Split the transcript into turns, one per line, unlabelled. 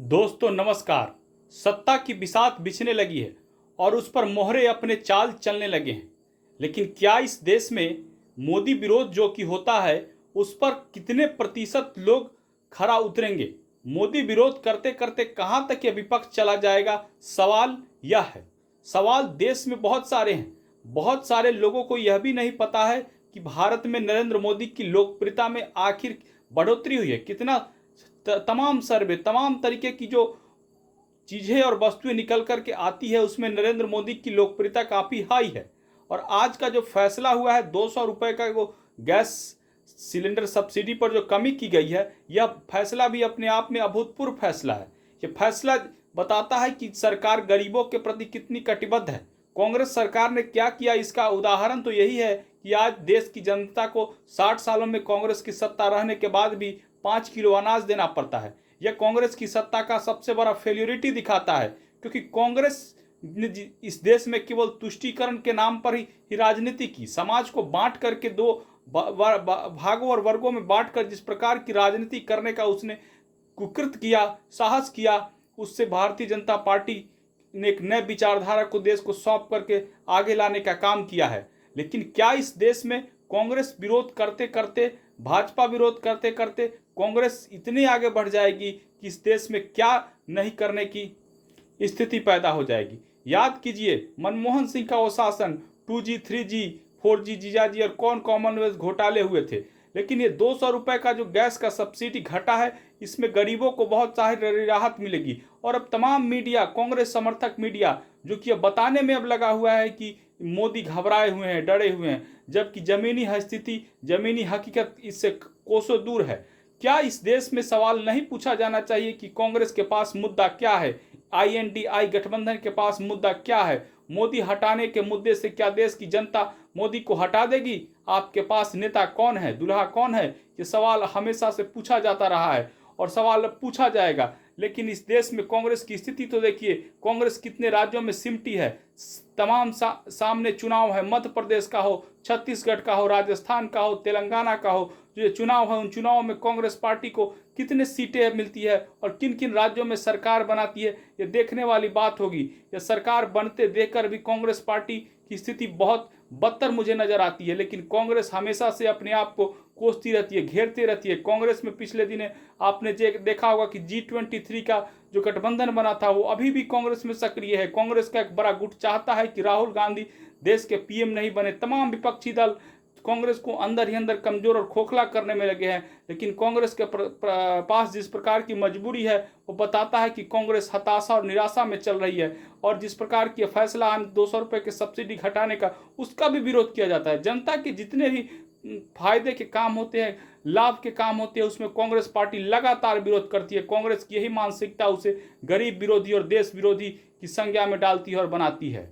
दोस्तों नमस्कार। सत्ता की बिसात बिछने लगी है और उस पर मोहरे अपने चाल चलने लगे हैं। लेकिन क्या इस देश में मोदी विरोध जो कि होता है उस पर कितने प्रतिशत लोग खरा उतरेंगे? मोदी विरोध करते करते कहां तक यह विपक्ष चला जाएगा, सवाल यह है। सवाल देश में बहुत सारे हैं। बहुत सारे लोगों को यह भी नहीं पता है कि भारत में नरेंद्र मोदी की लोकप्रियता में आखिर बढ़ोतरी हुई है। कितना तमाम सर्वे, तमाम तरीके की जो चीज़ें और वस्तुएं निकल कर के आती है उसमें नरेंद्र मोदी की लोकप्रियता काफ़ी हाई है। और आज का जो फैसला हुआ है 200 रुपये का वो गैस सिलेंडर सब्सिडी पर जो कमी की गई है, यह फैसला भी अपने आप में अभूतपूर्व फैसला है। यह फैसला बताता है कि सरकार गरीबों के प्रति कितनी कटिबद्ध है। कांग्रेस सरकार ने क्या किया, इसका उदाहरण तो यही है कि आज देश की जनता को 60 सालों में कांग्रेस की सत्ता रहने के बाद भी 5 किलो अनाज देना पड़ता है। यह कांग्रेस की सत्ता का सबसे बड़ा फेल्योरिटी दिखाता है, क्योंकि कांग्रेस ने इस देश में केवल तुष्टीकरण के नाम पर ही राजनीति की। समाज को बांट करके दो भागों और वर्गों में बांटकर जिस प्रकार की राजनीति करने का उसने कुकृत किया, साहस किया, उससे भारतीय जनता पार्टी ने एक नए विचारधारा को देश को सौंप करके आगे लाने का काम किया है। लेकिन क्या इस देश में कांग्रेस विरोध करते करते, भाजपा विरोध करते करते कांग्रेस इतनी आगे बढ़ जाएगी कि इस देश में क्या नहीं करने की स्थिति पैदा हो जाएगी? याद कीजिए मनमोहन सिंह का वो शासन, 2G 3G 4G जीजाजी और कौन कॉमनवेल्थ घोटाले हुए थे। लेकिन ये 200 रुपये का जो गैस का सब्सिडी घटा है, इसमें गरीबों को बहुत सारी राहत मिलेगी। और अब तमाम मीडिया, कांग्रेस समर्थक मीडिया, जो कि अब बताने में अब लगा हुआ है कि मोदी घबराए हुए हैं, डरे हुए हैं, जबकि जमीनी स्थिति, जमीनी हकीकत इससे कोसों दूर है। क्या इस देश में सवाल नहीं पूछा जाना चाहिए कि कांग्रेस के पास मुद्दा क्या है? INDI गठबंधन के पास मुद्दा क्या है? मोदी हटाने के मुद्दे से क्या देश की जनता मोदी को हटा देगी? आपके पास नेता कौन है, दुल्हा कौन है? ये सवाल हमेशा से पूछा जाता रहा है और सवाल पूछा जाएगा। लेकिन इस देश में कांग्रेस की स्थिति तो देखिए, कांग्रेस कितने राज्यों में सिमटी है। तमाम सामने चुनाव है, मध्य प्रदेश का हो, छत्तीसगढ़ का हो, राजस्थान का हो, तेलंगाना का हो, जो चुनाव है उन चुनावों में कांग्रेस पार्टी को कितने सीटें मिलती है और किन किन राज्यों में सरकार बनाती है, ये देखने वाली बात होगी। यह सरकार बनते देखकर भी कांग्रेस पार्टी की स्थिति बहुत बदतर मुझे नजर आती है। लेकिन कांग्रेस हमेशा से अपने आप को कोसती रहती है, घेरती रहती है। कांग्रेस में पिछले दिने आपने देखा होगा कि G23 का जो गठबंधन बना था वो अभी भी कांग्रेस में सक्रिय है। कांग्रेस का एक बड़ा गुट चाहता है कि राहुल गांधी देश के PM नहीं बने। तमाम विपक्षी दल कांग्रेस को अंदर ही अंदर कमजोर और खोखला करने में लगे हैं। लेकिन कांग्रेस के पास जिस प्रकार की मजबूरी है वो बताता है कि कांग्रेस हताशा और निराशा में चल रही है। और जिस प्रकार की फैसला 200 रुपये के सब्सिडी घटाने का, उसका भी विरोध किया जाता है। जनता के जितने भी फायदे के काम होते हैं, लाभ के काम होते हैं, उसमें कांग्रेस पार्टी लगातार विरोध करती है। कांग्रेस की यही मानसिकता उसे गरीब विरोधी और देश विरोधी की संज्ञा में डालती है और बनाती है।